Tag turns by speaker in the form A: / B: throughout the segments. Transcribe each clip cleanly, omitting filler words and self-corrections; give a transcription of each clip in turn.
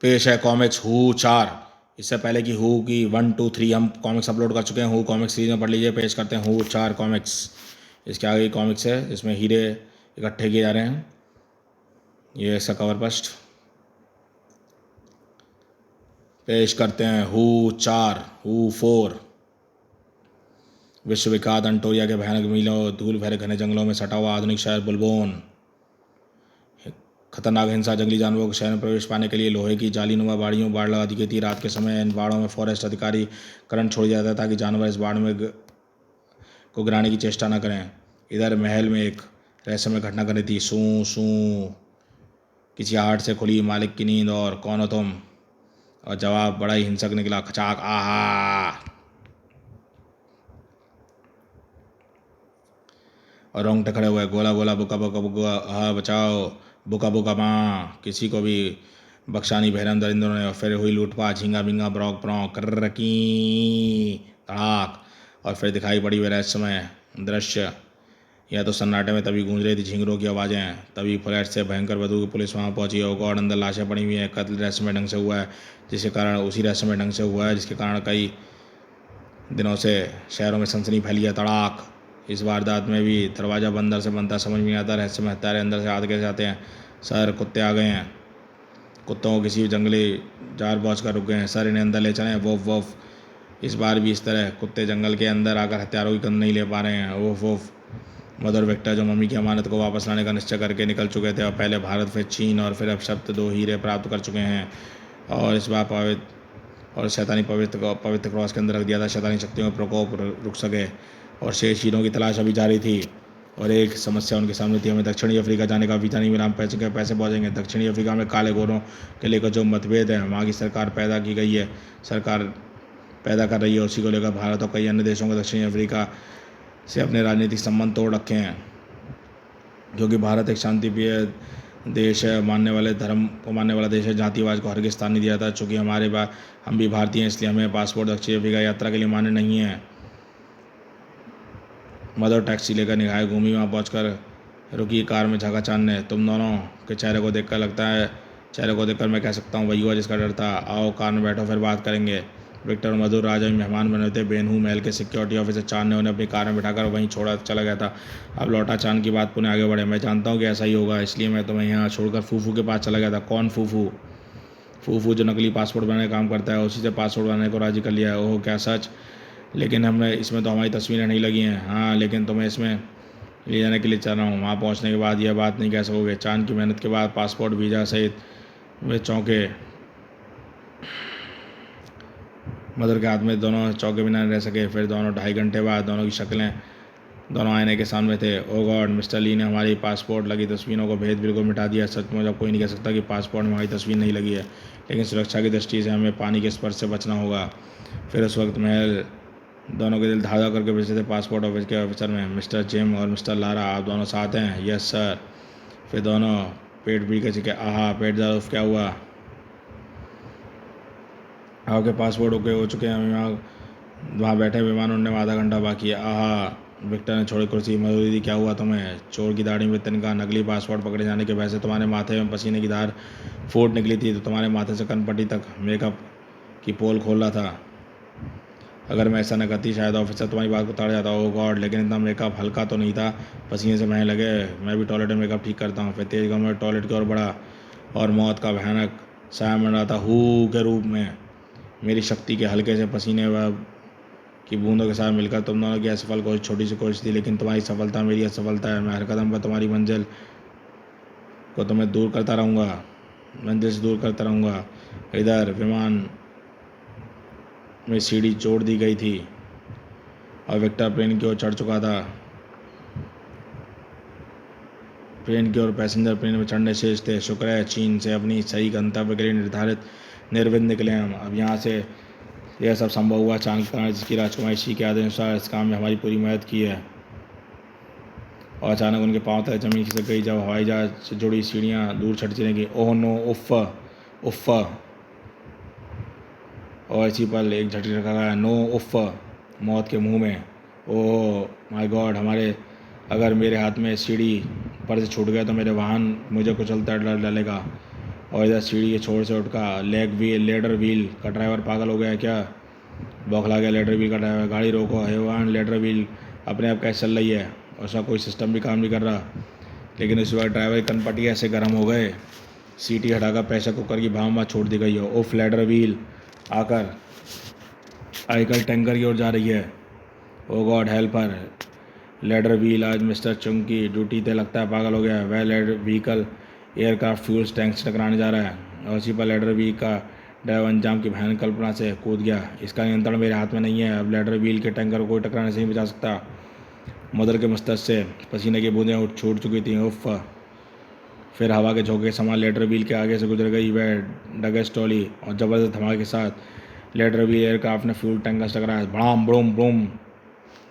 A: पेश है कॉमिक्स हू 4। इससे पहले कि हू की 1, 2, 3 हम कॉमिक्स अपलोड कर चुके हैं। हू कॉमिक्स सीरीज में पढ़ लीजिए। पेश करते हैं हू 4 कॉमिक्स। इसके आगे कॉमिक्स है जिसमें हीरे इकट्ठे किए जा रहे हैं। ये इसका कवर फर्स्ट। पेश करते हैं हू 4 हू 4। विश्वविख्यात अंटोरिया के भयानक मीलों धूल भरे घने जंगलों में सटा हुआ आधुनिक शहर बुलबोन। खतरनाक हिंसा जंगली जानवरों के शहर में प्रवेश पाने के लिए लोहे की जालीनुमा बाड़ियों बाड़ लगा दी गई थी। रात के समय इन बाड़ों में फॉरेस्ट अधिकारी करंट छोड़ दिया जाता ताकि जानवर इस बाड़ में को गिराने की चेष्टा न करें। इधर महल में एक रहस्यमय घटना घटी थी। सू सू किसी आहट से खुली मालिक की नींद। और कौन हो तुम? और जवाब बड़ा ही हिंसक निकला। खचाक आहा। और रोंगटे खड़े हुए। गोला गोला बुका बुका बुका हा बचाओ। बुका बुका माँ। किसी को भी बख्शा नहीं बहरम दरिंदों ने। और फिर हुई लूटपाट। झींगा बिंगा ब्रौक ब्रौक कर्रकी तड़ाक। और फिर दिखाई पड़ी वे रहस्यमय दृश्य। यह तो सन्नाटे में तभी गूंज रही थी झिंगरों की आवाज़ें। तभी फ्लैट से भयंकर बदबू की पुलिस वहाँ पहुंची। और गॉड अंदर लाशें पड़ी हुई हैं। कत्ल रहस्यमय ढंग से हुआ है जिसके कारण उसी रहस्यमय ढंग से हुआ है जिसके कारण कई दिनों से शहरों में सनसनी फैली है। तड़ाक। इस वारदात में भी दरवाज़ा अंदर से बनता समझ में नहीं आता। रहस्यमय हत्यारे अंदर से आगे कैसे आते हैं? सर कुत्ते आ गए हैं। कुत्तों को किसी जंगली जार पहुँच कर रुक गए हैं। सर इन्हें अंदर ले चलें। वोफ वोफ। इस बार भी इस तरह कुत्ते जंगल के अंदर आकर हत्यारों की गंध नहीं ले पा रहे हैं। वोफ वोफ। मदर विक्टर जो मम्मी की अमानत को वापस लाने का निश्चय करके निकल चुके थे और पहले भारत फिर चीन और फिर अब शब्द 2 हीरे प्राप्त कर चुके हैं। और इस बार शैतानी पवित्र क्रॉस के अंदर रख दिया था। शैतानी शक्तियों का प्रकोप रुक सके। और शेष हीरों की तलाश अभी जारी थी। और एक समस्या उनके सामने थी। हमें दक्षिणी अफ्रीका जाने का वीज़ा नहीं मिला। हम पैसे पहुँचेंगे दक्षिणी अफ्रीका में? काले गोरों के लेकर जो मतभेद है वहाँ की सरकार पैदा की गई है, सरकार पैदा कर रही है, उसी को लेकर भारत और कई अन्य देशों को दक्षिणी अफ्रीका से अपने राजनीतिक संबंध तोड़ रखे हैं। क्योंकि भारत एक शांतिप्रिय देश है, धर्म को मानने वाला देश है। जातिवाद को हरगिज़ स्थान नहीं दिया था। चूँकि हम भी भारतीय हैं इसलिए हमें पासपोर्ट दक्षिण अफ्रीका यात्रा के लिए मान्य नहीं है। मदर टैक्सी लेकर निगाहें घूमी। वहाँ पहुँचकर रुकी कार में झाँका चांद ने। तुम दोनों के चेहरे को देखकर मैं कह सकता हूँ वही हुआ जिसका डर था। आओ कार में बैठो फिर बात करेंगे। विक्टर और मधुर राजा मेहमान बने थे। बेनहू महल के सिक्योरिटी ऑफिसर चांद ने उन्हें अपनी कार में बिठाकर वहीं छोड़ा चला गया था। अब लौटा चांद की बात पुनः आगे बढ़े। मैं जानता हूँ कि ऐसा ही होगा इसलिए मैं तुम्हें यहाँ छोड़कर फूफू के पास चला गया था। कौन फूफू? फूफू जो नकली पासपोर्ट बनाने का काम करता है, उसी से पासपोर्ट बनाने को राजी कर लिया है। ओह क्या सच? लेकिन इसमें तो हमारी तस्वीरें नहीं लगी हैं। हाँ लेकिन तुम्हें इसमें ले जाने के लिए चल रहा हूँ। वहाँ पहुँचने के बाद यह बात नहीं कह सकोगे। चांद की मेहनत के बाद पासपोर्ट वीज़ा सहित वे चौंके। मदर के हाथ में दोनों चौके बिना नहीं रह सके। फिर दोनों 2.5 घंटे बाद दोनों की शक्लें दोनों आईने के सामने थे। ओ गॉड, मिस्टर ली ने हमारी पासपोर्ट लगी तस्वीरों को भेद बिल्कुल मिटा दिया। सचमुच अब कोई नहीं कह सकता कि पासपोर्ट में हमारी तस्वीर नहीं लगी है, लेकिन सुरक्षा की दृष्टि से हमें पानी के स्पर्श से बचना होगा। फिर उस वक्त महल दोनों के दिल धाड़ करके बेचे थे। पासपोर्ट ऑफिस के ऑफिसर में मिस्टर जिम और मिस्टर लारा, आप दोनों साथ हैं? Yes sir. फिर दोनों पेट पी के चिके। आहा पेट दर्द, क्या हुआ? आपके पासपोर्ट ओके हो चुके हैं। वहाँ बैठे विमान उड़ने में आधा घंटा बाकी है। आहा। विक्टर ने छोड़ी कुर्सी। मधुर दीदी क्या हुआ तुम्हें? चोर की दाढ़ी में तिनका। नकली पासपोर्ट पकड़े जाने के वजह से तुम्हारे माथे में पसीने की धार फूट निकली थी तो तुम्हारे माथे से कनपट्टी तक मेकअप की पोल खोल रहा था। अगर मैं ऐसा न करती शायद ऑफिसर तुम्हारी बात को ताड़ जाता। ओह गॉड, लेकिन इतना मेकअप हल्का तो नहीं था। पसीने से बहने लगे। मैं भी टॉयलेट में मेकअप ठीक करता हूँ। फिर तेज गम में टॉयलेट की ओर बढ़ा और मौत का भयानक साया बन रहा था हू के रूप में। मेरी शक्ति के हल्के से पसीने व की बूंदों के साथ मिलकर तुम दोनों की असफल कोशिश छोटी सी कोशिश थी, लेकिन तुम्हारी सफलता मेरी असफलता है। मैं हर कदम पर तुम्हारी मंजिल को तुम्हें दूर करता रहूँगा, मंजिल से दूर करता रहूँगा। इधर विमान में सीढ़ी जोड़ दी गई थी और विक्टर प्लेन की ओर चढ़ चुका था। प्लेन की ओर पैसेंजर प्लेन में चढ़ने शेष थे। शुक्र है चीन से अपनी सही गंतव्य के लिए निर्विघ्न निकले हम। अब यहाँ से यह सब संभव हुआ चांद कारण जिसकी राजकुमारी शी के आदेशानुसार इस काम में हमारी पूरी मदद की है। और अचानक उनके पांव तले जमीन खिसक गई जब हवाई जहाज से जुड़ी सीढ़ियाँ दूर छट चली गई। ओह नो, उफ़ उफ़। और इसी पल एक झटके रखा गया। नो उफ़, मौत के मुंह में। ओह माय गॉड, अगर मेरे हाथ में सीढ़ी पर से छूट गया तो मेरे वाहन मुझे कुचलता डर डालेगा। और इधर सीढ़ी के छोर से उठका लेडर व्हील का ड्राइवर पागल हो गया है क्या? बौखला गया लेडर व्हील का ड्राइवर। गाड़ी रोको हैवान, लेडर व्हील अपने आप कैसे चल रही है, उसका कोई सिस्टम भी काम नहीं कर रहा। लेकिन इस बार ड्राइवर की कनपटी ऐसे गर्म हो गए, सीटी हटाकर प्रेशर कुकर की भाव छोड़ दी गई हो। उफ, लेडर व्हील आजकल टैंकर की ओर जा रही है। Oh god help her. Ladder wheel आज मिस्टर चुंकी ड्यूटी पे लगता है पागल हो गया है। वह ladder vehicle aircraft fuels tank से टकराने जा रहा है और उसी पर लेडर व्हील का ड्राइवर अंजाम की भयानक कल्पना से कूद गया। इसका नियंत्रण मेरे हाथ में नहीं है। अब लेडर व्हील के टैंकर को कोई टकराने से नहीं बचा सकता। मदर के मस्तिष्क से पसीने की बूंदें उठ छूट चुकी थीं। उफ। फिर हवा के झोंके समान लेडर व्हील के आगे से गुजर गई वह डगेस्ट ट्रॉली और ज़बरदस्त धमाके के साथ लेडर व्हील एयरक्राफ्ट ने फ्यूल टैंकर से टकराया। बड़ाम ब्रूम ब्रूम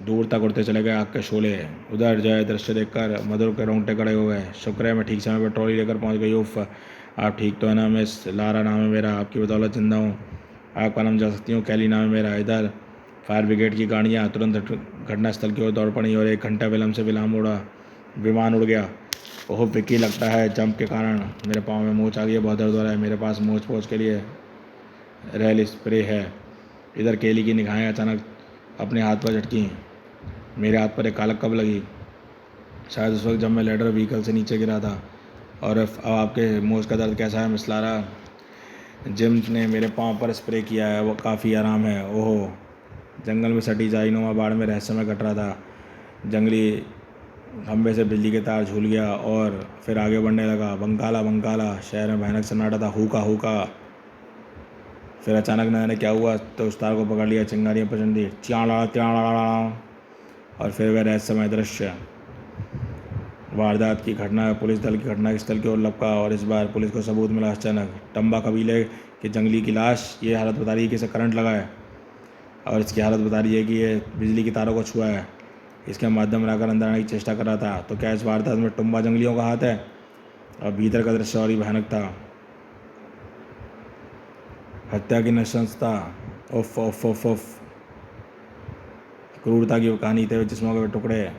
A: दूर तक उड़ते चले गए आग के शोले। उधर जय दृश्य देखकर मधुर के रोंगटे खड़े हो गए। शुक्र है मैं ठीक समय पर ट्रॉली लेकर पहुंच गई। उफ, आप ठीक तो है ना मिस? लारा नाम है मेरा, आपकी बदौलत जिंदा हूँ। आप नाम जा सकती हूँ, कैली नाम है मेरा। इधर फायर ब्रिगेड की गाड़ियाँ तुरंत घटनास्थल की ओर दौड़ पड़ी और 1 घंटा विलम्ब से विमान उड़ गया। ओह विक्की, लगता है जंप के कारण मेरे पाँव में मोच आ गई है, बहुत दर्द हो रहा है। मेरे पास मोच पोच के लिए रेल स्प्रे है। इधर केली की निगाहें अचानक अपने हाथ पर झटकी। मेरे हाथ पर एक कालक कब लगी? शायद उस वक्त जब मैं लेडर व्हीकल से नीचे गिरा था। और अब आपके मोच का दर्द कैसा है मिस लारा? जिम ने मेरे पाँव पर स्प्रे किया है, वो काफ़ी आराम है। ओहो। जंगल में सटी जाईनुमा बाड़ में रहस्यमय घट रहा था। जंगली खंभे से बिजली के तार झूल गया और फिर आगे बढ़ने लगा। बंकाला बंकाला। शहर में भयानक सन्नाटा था। हुका हुका। फिर अचानक न जाने क्या हुआ तो उस तार को पकड़ लिया। चिंगारियाँ प्रचंड दी, च्याड़ा च्याड़ा। और फिर वह रहस्यमय दृश्य, वारदात की घटना पुलिस दल की घटना स्थल की ओर लपका और इस बार पुलिस को सबूत मिला। अचानक टम्बा कबीले के जंगली की लाश। ये हालत बता रही है कि इसे करंट लगा है और इसकी हालत बता रही है कि ये बिजली की तारों को छुआ है। इसके माध्यम में आकर अंदर आने की चेष्टा कर रहा था। तो क्या इस वारदात में टुम्बा जंगलियों का हाथ है? और भीतर का दृश्य और ही भयानक था। हत्या की नृशंसता। उफ उफ उफ उफ। क्रूरता की कहानी थे जिस्मों के टुकड़े।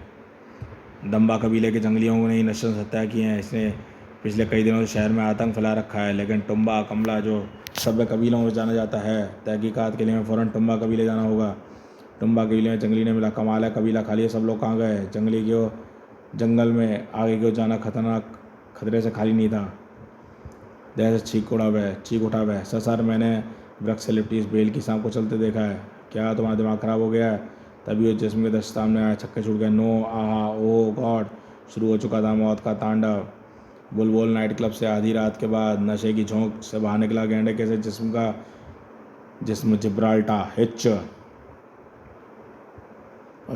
A: दम्बा कबीले के जंगलियों ने ही नृशंस हत्या की है। इसने पिछले कई दिनों से शहर में आतंक फैला रखा है। लेकिन टुम्बा कमला जो सभ्य कबीलों में जाना जाता है, तहकीकात के लिए हमें फ़ौरन टुम्बा कबीले जाना होगा। टुम्बा कबीले में जंगली ने मिला। कमाल है, कबीला खाली है, सब लोग कहाँ गए? जंगल में आगे क्यों जाना खतरनाक खतरे से खाली नहीं था। जैसे चीख उठा वह। सर मैंने वृक्ष से लिपटी इस बेल की सांप को चलते देखा है। क्या तुम्हारा दिमाग ख़राब हो गया है? तभी उस जिस्म के दृश्य सामने आया। छक्के छूट गए। नो, आहा, ओ गॉड। शुरू हो चुका था मौत का तांडव। बुलबुल नाइट क्लब से आधी रात के बाद नशे की झोंक से बाहर निकला गेंडे कैसे जिस्म जिब्राल्टा हिच और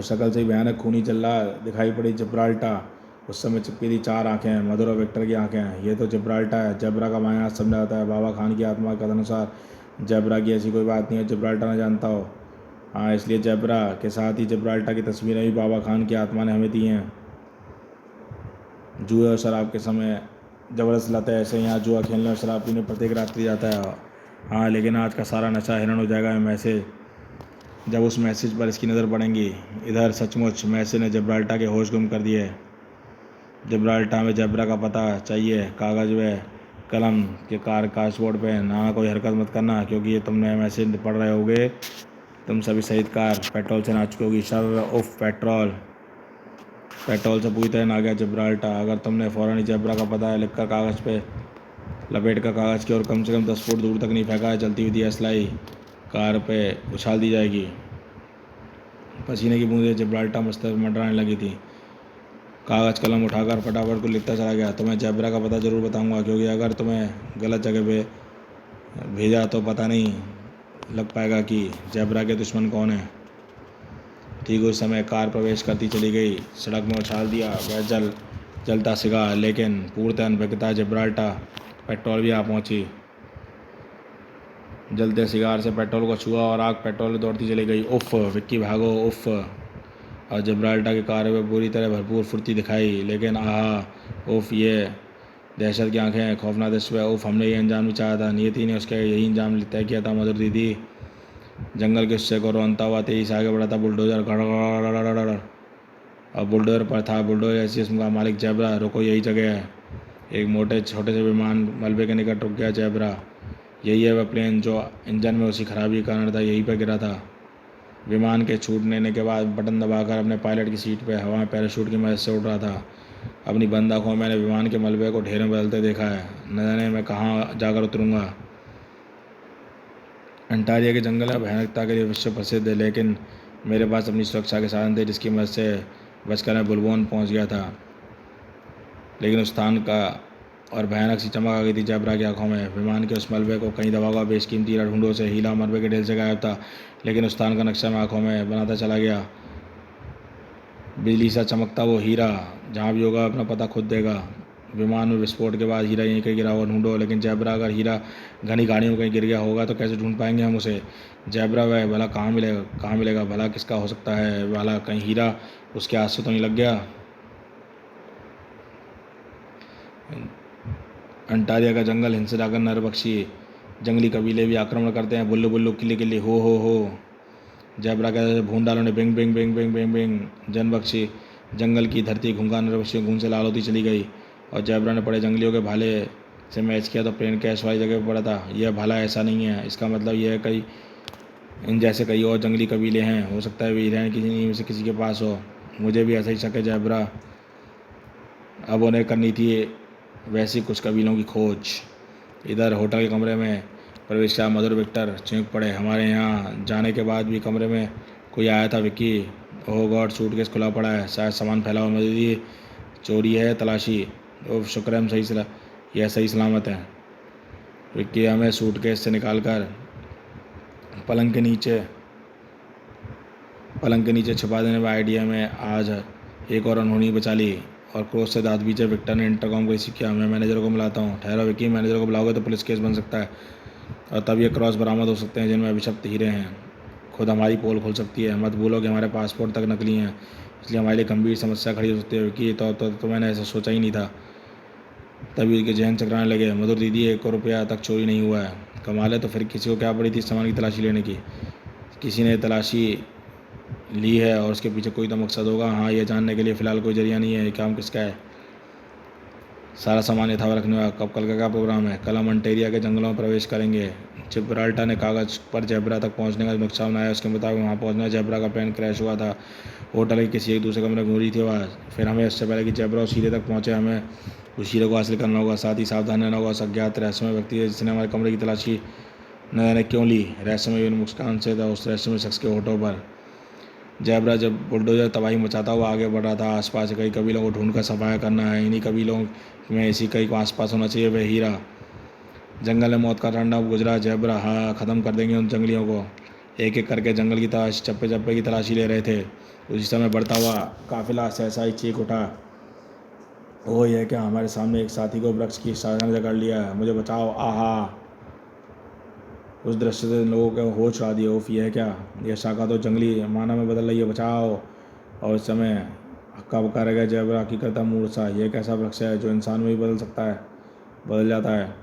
A: शक्ल से ही भयानक खूनी चल रहा दिखाई पड़ी जिब्राल्टा। उस समय चिपकी थी 4 आंखें, मधुर और विक्टर की आंखें। ये तो जिब्राल्टा है। जबरा का बायां हाथ समझा जाता है। बाबा खान की आत्मा के अनुसार जबरा की ऐसी कोई बात नहीं है जिब्राल्टा न जानता हो। हाँ, इसलिए जबरा के साथ ही जिब्राल्टा की तस्वीरें भी बाबा खान की आत्मा ने हमें दी हैं। जुए और शराब के समय ज़बरदस्त लत है। ऐसे यहाँ जुआ खेलने और शराब पीने प्रत्येक रात्रि जाता है। हाँ, लेकिन आज का सारा नशा हिरण हो जाएगा मैसेज जब उस मैसेज पर इसकी नज़र पड़ेंगी। इधर सचमुच मैसेज ने जिब्राल्टा के होश गुम कर दिए। जिब्राल्टा में जबरा का पता चाहिए। कागज़ व कलम के कागजबोर्ड पे ना कोई हरकत मत करना, क्योंकि ये तुमने मैसेज पढ़ रहे होगे। तुम सभी शहीद कार पेट्रोल से ना चुकी होगी। शर उफ, पेट्रोल से पूरी तरह ना गया जिब्राल्टा। अगर तुमने फ़ौरन ही जबरा का पता है लिखकर कागज़ पे लपेट कर कागज़ की ओर कम से कम 10 फुट दूर तक नहीं फेंका है, चलती हुई दियास्लाई कार पे उछाल दी जाएगी। पसीने की बूंदें जिब्राल्टा मस्तक मंडराने लगी थी। कागज़ कलम उठाकर फटाफट को लिखता चला गया। तुम्हें जबरा का पता ज़रूर बताऊंगा, क्योंकि अगर तुम्हें गलत जगह पे भेजा तो पता नहीं लग पाएगा कि जबरा के दुश्मन कौन है। ठीक उस समय कार प्रवेश करती चली गई। सड़क में उछाल दिया वह जलता सिगार, लेकिन पूर्णतः अनभिज्ञता जिब्राल्टा पेट्रोल भी आ पहुंची। जलते सिगार से पेट्रोल को छुआ और आग पेट्रोल में दौड़ती चली गई। उफ विक्की भागो उफ। और जिब्राल्टा की कार में पूरी तरह भरपूर फुर्ती दिखाई, लेकिन आहा उफ, ये दहशत की आंखें, खौफनाक दृश्य। उफ, हमने ये अंजाम भी चाहा था। नियति ने उसका यही अंजाम तय किया था। मधुर दीदी जंगल के हिस्से को रोनता हुआ तेजी से आगे बढ़ा था। बुलडोजर गड़गड़ और बुलडोजर पर था। बुलडोजर ऐसी जिस्म का मालिक जबरा, रुको, यही जगह है। एक मोटे छोटे से विमान मलबे के निकट रुक गया। जैबरा, यही है वह प्लेन जो इंजन में उसी खराबी का कारण था, यहीं पर गिरा था। विमान के छूटने के बाद बटन दबाकर अपने पायलट की सीट पर हवा में पैराशूट की मदद से उड़ रहा था। अपनी बंद आँखों में मैंने विमान के मलबे को ढेर में बदलते देखा है। न जाने मैं कहाँ जाकर उतरूँगा। अंटारिया के जंगल में भयानकता के लिए विश्व प्रसिद्ध है, लेकिन मेरे पास अपनी सुरक्षा के साधन थे जिसकी मदद से बचकर मैं बुलबोन पहुंच गया था। लेकिन उस स्थान का और भयानक सी चमक आ गई थी जैबरा की आंखों में। विमान के उस मलबे को कहीं दबागा बेशकीमती ढूंढों से हीला मलबे के ढेर से गायब था, लेकिन उस स्थान का नक्शा मैं आंखों में बनाता चला गया। बिजली सा चमकता वो हीरा, जहाँ भी होगा अपना पता खुद देगा। विमान में विस्फोट के बाद हीरा यहीं कहीं गिरा हुआ ढूंढो, लेकिन जैबरा अगर हीरा घनी गाड़ियों में कहीं गिर गया होगा तो कैसे ढूंढ पाएंगे हम उसे। जैबरा वह भला कहाँ मिलेगा, भला किसका हो सकता है। भला कहीं हीरा उसके हाथ से तो नहीं लग गया। अंटारिया का जंगल हिंसे जाकर नर पक्षी जंगली कबीले भी आक्रमण करते हैं। बुल्लू बुल्लू किल्ली किल्ली हो। जैबरा कहते भून डालों ने बिंग बिंग बिंग बिंग बिंग बिंग। जन पक्षी जंगल की धरती घूंगा नर पक्षी घूम से लाल होती चली गई और जैबरा ने बड़े जंगलियों के भाले से मैच किया तो प्लेन कैश वाली जगह पर पड़ा था। यह भाला ऐसा नहीं है, इसका मतलब यह है कई इन जैसे कई और जंगली कबीले हैं, हो सकता है वे ईरान किसी में से किसी के पास हो। मुझे भी ऐसा ही शक है जैबरा। अब उन्हें करनी थी वैसी कुछ कबीलों की खोज। इधर होटल के कमरे में प्रवेश किया मधुर विक्टर चौंक पड़े। हमारे यहाँ जाने के बाद भी कमरे में कोई आया था विक्की। ओह गॉड, सूटकेस खुला पड़ा है, शायद सामान फैला हुआ। मजदूरी चोरी है, तलाशी। ओह शुक्र है हम यह सही सलामत है। विक्की हमें सूटकेस से निकालकर पलंग के नीचे छुपा देने में आइडिया में आज एक और अनहोनी बचा ली और क्रोध से दांत बीचे। विक्टर ने इंटरकॉम को रिसीव किया। मैं मैनेजर को बुलाता हूँ। ठहरो विक्की, मैनेजर को बुलाओगे तो पुलिस केस बन सकता है और तब ये क्रॉस बरामद हो सकते हैं जिनमें अभिशप्त हीरे हैं। खुद हमारी पोल खुल सकती है। मत भूलो कि हमारे पासपोर्ट तक नकली हैं, इसलिए हमारे लिए गंभीर समस्या खड़ी हो सकती है। विक्की तो मैंने ऐसा सोचा ही नहीं था। तभी उनके जहन चकराने लगे। मधुर दीदी, 1 रुपया तक चोरी नहीं हुआ है। कमाल है, तो फिर किसी को क्या पड़ी थी सामान की तलाशी लेने की। किसी ने तलाशी ली है और उसके पीछे कोई तो मकसद होगा। हाँ, यह जानने के लिए फ़िलहाल कोई जरिया नहीं है ये काम किसका है। सारा सामान यथावत रखने का। कब कल का क्या प्रोग्राम है? कल हम अंटेरिया के जंगलों में प्रवेश करेंगे। जिब्राल्टर ने कागज़ पर जैबरा तक पहुंचने का नक्शा बनाया। उसके मुताबिक वहां पहुंचना जैबरा का प्लेन क्रैश हुआ था। होटल के किसी एक दूसरे कमरे में गूंजी थी आवाज़। फिर हमें इससे पहले कि जैबरा उस हीरे तक पहुंचे, हमें उस हीरे को हासिल करना होगा। साथ ही सावधान रहना होगा। उस अज्ञात रहस्यमय व्यक्ति है जिसने हमारे कमरे की तलाशी न जाने क्यों ली। रहस्यमय मुस्कान से था उस रहस्यमय शख्स के होठों पर। जैबरा जब बुलडोजर तबाही मचाता हुआ आगे बढ़ रहा था, आसपास कई कबीलों को ढूंढकर सफाया करना है। इन्हीं कबीलों में इसी कई को आसपास होना चाहिए वह हीरा। जंगल में मौत का तांडव गुजरा। जैबरा, हाँ, ख़त्म कर देंगे उन जंगलियों को। एक एक करके जंगल की तलाश चप्पे चप्पे की तलाशी ले रहे थे। उसी समय बढ़ता हुआ काफिला सहसा ही चीख उठा। ओह, यह क्या! हमारे सामने एक साथी को वृक्ष की शाखा ने जकड़ लिया है। मुझे बचाओ! आहा! उस दृश्य से लोगों के होश उड़ा दिए। उफ, यह क्या! यह शाखा तो जंगली मानव में बदल रही है, बचाओ! और उस समय हक्का बक्का रह गया जैबरा। हकीकत मूर्छा, यह कैसा वृक्ष है जो इंसान में भी बदल जाता है।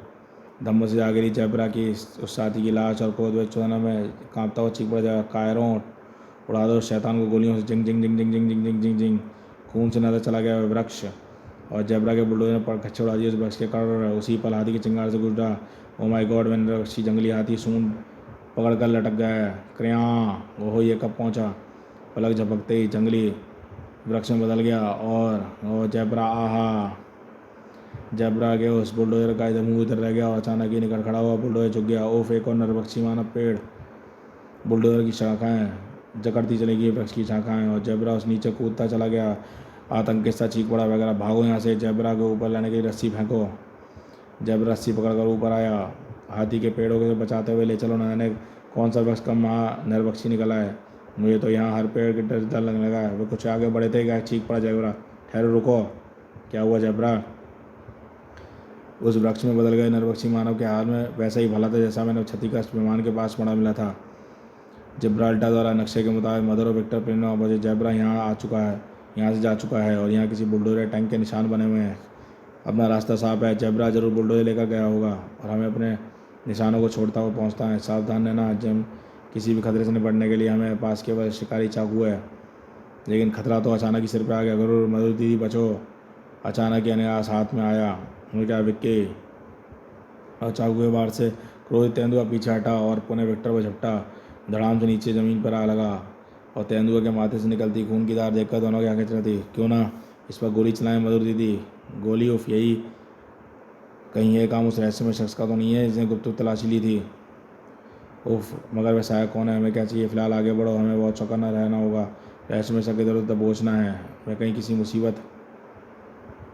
A: धम्म से जागिरी जैबरा की उस साथी की लाश और क्रोध व चुनाव में कांपता हुआ चीख पड़ा जैबरा। कायरों, उड़ा दो शैतान को गोलियों से। जिंग जिंग जिंग जिंग जिंग जिंग जिंग जिंग जिंग। खून से नजर चला गया वह वृक्ष और जैबरा के बुलडोजर पर खच्चे उड़ा दिए उस वृक्ष के कारण। उसी पल हाथी की चिंगार से गुजरा। Oh my God! मैंने रक्षी जंगली हाथी सूंड पकड़कर लटक गया है। क्रियाँ! ओहो, ये कब पहुंचा? पलक झपकते ही जंगली वृक्ष में बदल गया और जैबरा, आहा! जैबरा के उस बुलडोजर का मुंह इधर रह गया और अचानक ही निकल खड़ा हुआ बुलडोजर झुक गया। ओफ, एक और नरभक्षी मानव पेड़। बुलडोजर की शाखाएं जकड़ती चली गई वृक्ष की शाखाएं और जैबरा उस नीचे कूदता चला गया। आतंक के साथ चीख पड़ा वगैरह। भागो यहाँ से! जैबरा के ऊपर लाने के लिए रस्सी फेंको। जैबरा रस्सी पकड़कर ऊपर आया। हाथी के पेड़ों से बचाते हुए ले चलो। न जाने कौन सा वृक्ष कम नरभक्षी निकला है। मुझे तो यहाँ हर पेड़ के डर लगने लगा है। वे कुछ आगे बढ़े थे क्या? चीख पड़ा जैबरा। ठहरो, रुको! क्या हुआ जैबरा? उस वृक्ष में बदल गए नरभक्षी मानव के हाल में वैसा ही भला था जैसा मैंने क्षतिग्रस्त विमान के पास पड़ा मिला था। जिब्राल्टर द्वारा नक्शे के मुताबिक मदर और विक्टर प्लेन में पहुंचे। जैबरा यहाँ से जा चुका है और यहाँ किसी बुलडोजर टैंक के निशान बने हुए हैं। अपना रास्ता साफ है। जैबरा जरूर बुलडोजर लेकर गया होगा और हमें अपने निशानों को छोड़ता हुआ पहुँचता है। सावधान रहना जम किसी भी खतरे से निपटने के लिए हमें पास केवल शिकारी चाकू है। लेकिन खतरा तो अचानक ही सिर पर आ गया। गरुड़, मधुर दीदी, बचो! अचानक ही अनायास हाथ में आया उन्होंने कहा विक्की। और चाकू के बार से क्रोधित तेंदुआ पीछे हटा और पुनः विक्टर पर झपटा। धड़ाम से नीचे ज़मीन पर आ लगा और तेंदुआ के माथे से निकलती खून की धार देखकर दोनों की आंखें चढ़ी। क्यों ना इस पर गोली चलाएं मधुर दीदी। गोली उफ, यही कहीं ये काम उस रहस्यमय शख्स का तो नहीं है जिसने गुप्त तलाशी ली थी। उफ, मगर वह सहायक कौन है? हमें क्या चाहिए? फिलहाल आगे बढ़ो, हमें बहुत चौकन्ना रहना होगा। रहस्यमय शख्स इधर उधर दबोचना है, वह कहीं किसी मुसीबत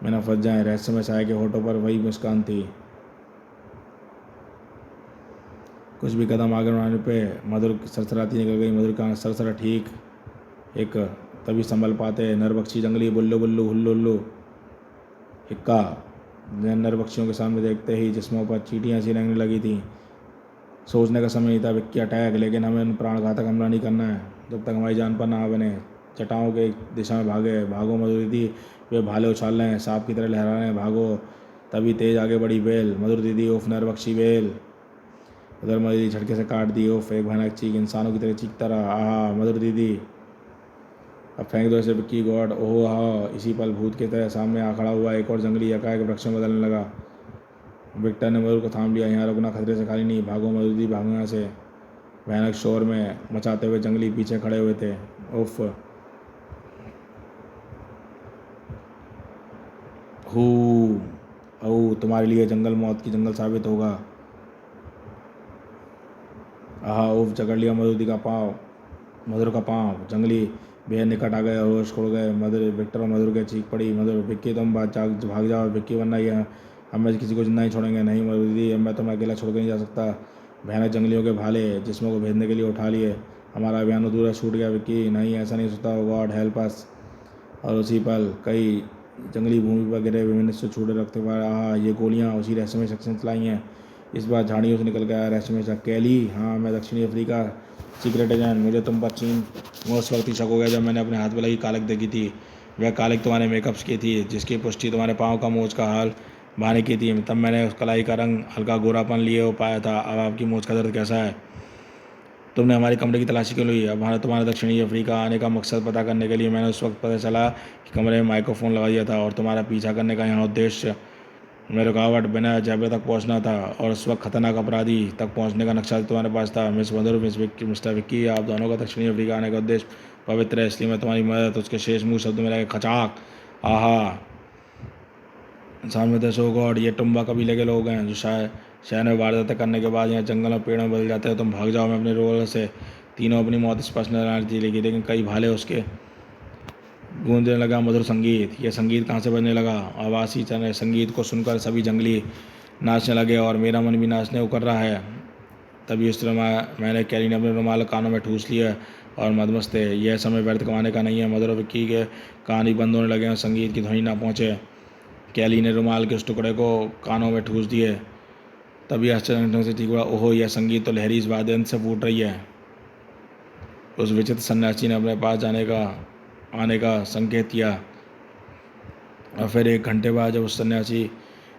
A: में न फंस जाए। रहस्यमय सहायक के होठों पर वही मुस्कान थी। कुछ भी कदम आगे बढ़ाने पे मधुर सरसराती निकल गई। मधुर का सरसरा ठीक एक तभी संभल पाते नरबक्षी जंगली बुल्लू बुल्लू हुल्लू हुल्लू हिक्का। नरबक्षियों के सामने देखते ही जिस्मों पर चींटियां सी रेंगने लगी थी। सोचने का समय नहीं था विक्की अटैक, लेकिन हमें प्राणघातक हमला नहीं करना है जब तक हमारी जान पर ना बने। चटाओं के दिशा में भागे। भागो मधुर दीदी, वे भाले उछाल रहे हैं, सांप की तरह लहरा रहे हैं, भागो। तभी तेज आगे बढ़ी बेल। मधुर दीदी उफ, नरबक्षी बेल। उधर मधुर दीदी झटके से काट दी। उफ, एक भयानक चीख, इंसानों की तरह चीखता रहा। आहा मधुर दीदी, अब फेंक दो इसे विक्की गॉड। ओह हाँ। इसी पल भूत की तरह सामने आ खड़ा हुआ एक और जंगली एकाएक वृक्षों में बदलने लगा। विक्टर ने मधुर को थाम लिया। यहाँ रुकना खतरे से खाली नहीं, भागो मधुर दीदी, भागो यहाँ से। भयानक शोर में मचाते हुए जंगली पीछे खड़े हुए थे। उफ हू ओ, तुम्हारे लिए जंगल मौत की जंगल साबित होगा। आहा उफ, जकड़ लिया मधुर दी का पाँव, मधुर का पाँव। जंगली बेहद निकट आ गए और होश खो गए। मधुर विक्टर और मधुर के चीख पड़ी। मधुर, विक्की तुम भाग जाओ विक्की, वरना ये हम में से किसी को जिंदा नहीं छोड़ेंगे। नहीं मधुर दीदी, मैं तुम्हें अकेला छोड़ के नहीं जा सकता। भयानक जंगलियों के भाले जिस्मों को भेजने के लिए उठा लिए। हमारा अभियान अधूरा छूट गया विक्की। नहीं, ऐसा नहीं सोचता, गॉड हेल्प अस। और उसी पल कई जंगली भूमि पर गिरे विभिन्न से छूटे रखते हुए। आहा, ये गोलियाँ उसी रहस्यमय शख्स ने चलाई हैं। इस बार झाड़ियों से निकल गया रहस्यमय शख्स। कैली, हाँ मैं दक्षिणी अफ्रीका सीक्रेट एजेंट। मुझे तुम पर चीन में उस वक्त ही शक हो गया जब मैंने अपने हाथ में लगी कालिक देखी थी। वह कालिक तुम्हारे मेकअप्स की थी जिसकी पुष्टि तुम्हारे पाँव का मोच का हाल बहाने की थी। तब मैंने उस कलाई का रंग हल्का गोरापन लिए हो पाया था। अब आपकी मोच का दर्द कैसा है? तुमने हमारे कमरे की तलाशी क्यों ली? अब तुम्हारा दक्षिणी अफ्रीका आने का मकसद पता करने के लिए मैंने उस वक्त पता चला कि कमरे में माइक्रोफोन लगा दिया था और तुम्हारा पीछा करने का यहाँ उद्देश्य में रुकावट बिना जैबरे तक पहुंचना था। और उस वक्त खतरनाक अपराधी तक पहुंचने का नक्शा तुम्हारे पास था। मिस मधुर, मिस्टर विक्की, आप दोनों का दक्षिणी अफ्रीका आने का उद्देश्य पवित्र है, इसलिए मैं तुम्हारी मदद उसके शेष मुँह शब्द में लगे खचाक। आहा, सामने दसो गॉड, ये टुम्बा कबीले के लोग हैं जो शायद शहर में वारदातें करने के बाद यहाँ जंगल में पेड़ों में बदल जाते हैं। तुम भाग जाओ। मैं अपने रोल से तीनों अपनी मौत स्पष्ट नजर आ रही थी, लेकिन कई भाले उसके गूंजने लगा मधुर संगीत। यह संगीत कहाँ से बजने लगा? आवासी चने संगीत को सुनकर सभी जंगली नाचने लगे और मेरा मन भी नाचने उकर रहा है। तभी उस तरह मैंने कैली ने अपने रुमाल कानों में ठूस लिया और मदमस्त थे। यह समय व्यर्थ कमाने का नहीं है। मधुर विक्की के कहानी बंद होने लगे और संगीत की ध्वनि ना पहुँचे। कैली ने रुमाल के उस टुकड़े को कानों में ठूस दिए। तभी आश्चर्य ढंग से ठीक हुआ। ओहो, यह संगीत तो लहरी इस वाद्ययंत्र से फूट रही है। उस विचित्र सन्यासी ने अपने पास आने का संकेत किया और फिर 1 घंटे बाद जब उस सन्यासी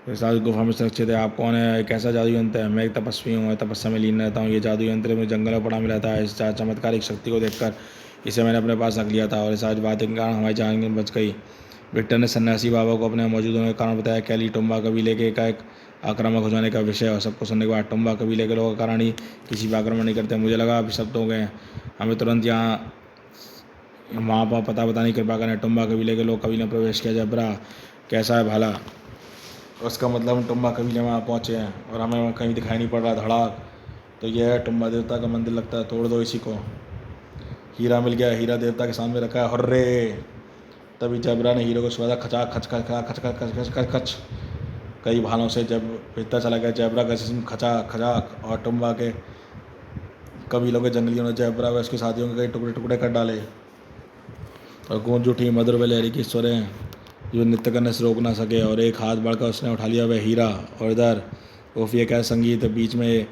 A: के साथ गुफा में सुरक्षित है। आप कौन है? एक ऐसा जादू यंत्र है। मैं एक तपस्वी हूँ, तपस्या में लीन रहता हूँ। ये जादू यंत्र में जंगल में पड़ा मिला था। इस चमत्कारिक शक्ति को देखकर इसे मैंने अपने पास रख लिया था और इस आज बात के कारण हमारी जान बच गई। विक्टर ने सन्यासी बाबा को अपने मौजूद होने का कारण बताया। कैली टुम्बा कबीले के एकाएक आक्रामक हो जाने का विषय और सबको सुनने के बाद टुम्बा कबीले के लोगों का कारण ही किसी पर आक्रमण नहीं करते। मुझे लगा अभी शब्द हो गए। हमें तुरंत यहाँ वहाँ पर पता बताने की कृपा करें। टुम्बा कबीले के लोग कबीले में प्रवेश किया। जबरा कैसा है भाला? उसका मतलब हम टुम्बा कबीले में वहाँ पहुँचे हैं और हमें वहाँ कहीं दिखाई नहीं पड़ रहा। धड़ाक, तो यह है टुम्बा देवता का मंदिर लगता है। तोड़ दो इसी को। हीरा मिल गया। हीरा देवता के सामने रखा है। हर्रे! तभी जबरा ने हीरो को सुबह खचा खच खच खच खच खच खच खच खच कई भालों से जब भीतर चला गया। जबरा का जिस्म खचा खचाक और टुम्बा के कबीलों के जंगलियों ने जबरा व उसके साथियों के कई टुकड़े टुकड़े कर डाले और गूंज उठी मधुर व लहरी की स्वरें जो नृत्य करने से रोक ना सके। और एक हाथ बढ़कर उसने उठा लिया वह हीरा। और इधर उफ, ये क्या संगीत है बीच में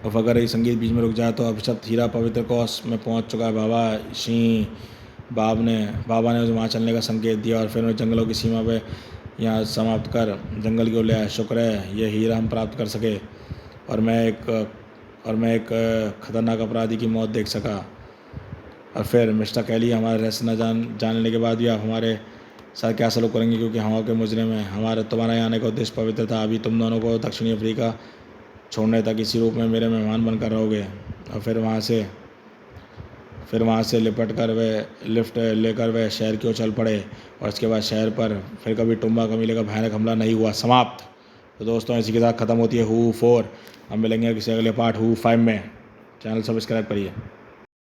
A: अब अगर ये संगीत बीच में रुक जाए तो अभिशप्त हीरा पवित्र कौश में पहुंच चुका है। बाबा ने उसे वहाँ चलने का संकेत दिया और फिर उन्हें जंगलों की सीमा पे यहाँ समाप्त कर जंगल की ओर ले आया। शुक्र है ये हीरा हम प्राप्त कर सके और मैं एक खतरनाक अपराधी की मौत देख सका। और फिर मिस्टर कैली, हमारे रहस्य न जानने के बाद भी आप हमारे सर क्या सलूक करेंगे, क्योंकि हवा के मुजरिम हैं। हमारे तुम्हारे यहाँ आने का उद्देश्य पवित्र था। अभी तुम दोनों को दक्षिणी अफ्रीका छोड़ने तक इसी रूप में मेरे मेहमान बनकर रहोगे, और फिर वहाँ से लिपट कर वे लिफ्ट लेकर वे शहर की ओर चल पड़े, और इसके बाद शहर पर फिर कभी टुम्बा कमीले का भयानक हमला नहीं हुआ। समाप्त। तो दोस्तों इसी के साथ ख़त्म होती है हू 4। हम मिलेंगे किसी अगले पार्ट हू 5 में। चैनल सब्सक्राइब करिए।